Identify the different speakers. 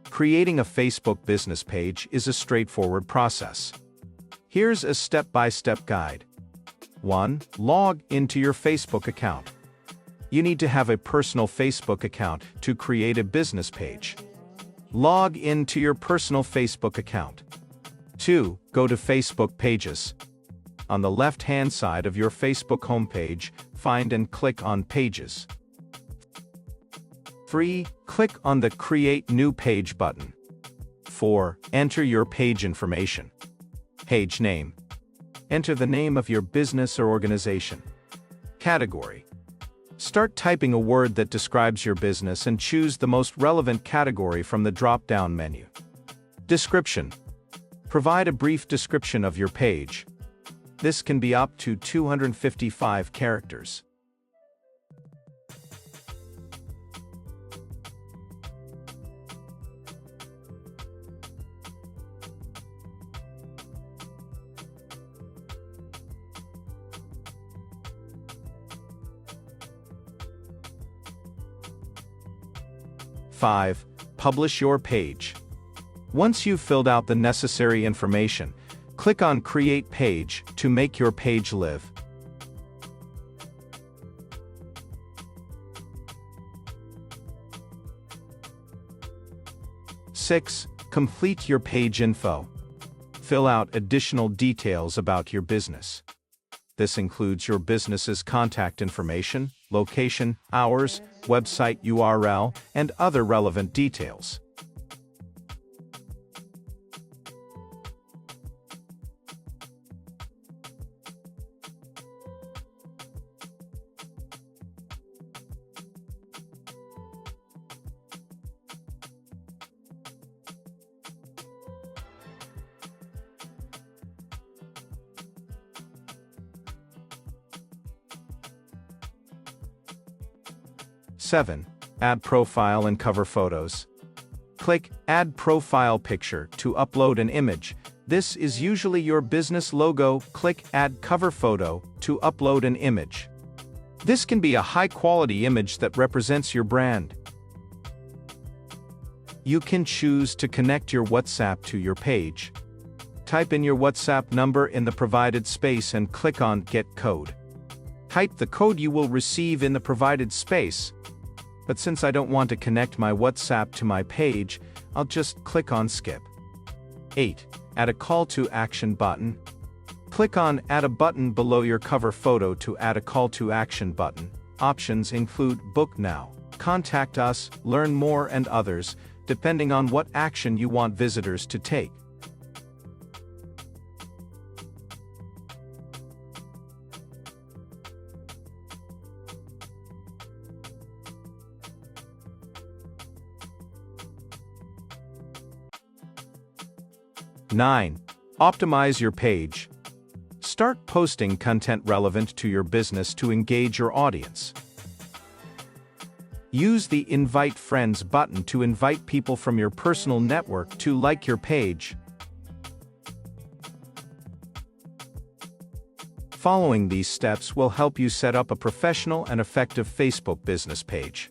Speaker 1: Creating a Facebook business page is a straightforward process. Here's a step-by-step guide. 1. Log into your Facebook account. You need to have a personal Facebook account to create a business page. Log into your personal Facebook account. 2. Go to Facebook Pages. On the left-hand side of your Facebook homepage, find and click on Pages. 3. Click on the Create New Page button. 4. Enter your page information. Page name. Enter the name of your business or organization. Category. Start typing a word that describes your business and choose the most relevant category from the drop-down menu. Description. Provide a brief description of your page. This can be up to 255 characters. Five. Publish your page. Once you've filled out the necessary information, click on Create Page to make your page live. 6. Complete your page info. Fill out additional details about your business. This includes your business's contact information, location, hours, website URL, and other relevant details. Seven. Add profile and cover photos. Click Add Profile Picture to upload an image. This is usually your business logo. Click Add Cover Photo to upload an image. This can be a high-quality image that represents your brand. You can choose to connect your WhatsApp to your page. Type in your WhatsApp number in the provided space and click on Get Code. Type the code you will receive in the provided space. But since I don't want to connect my WhatsApp to my page, I'll just click on Skip. 8. Add a call to action button. Click on Add a button below your cover photo to add a call to action button. Options include Book Now, Contact Us, Learn More, and others, depending on what action you want visitors to take. Nine. Optimize your page. Start posting content relevant to your business to engage your audience. Use the Invite Friends button to invite people from your personal network to like your page. Following these steps will help you set up a professional and effective Facebook business page.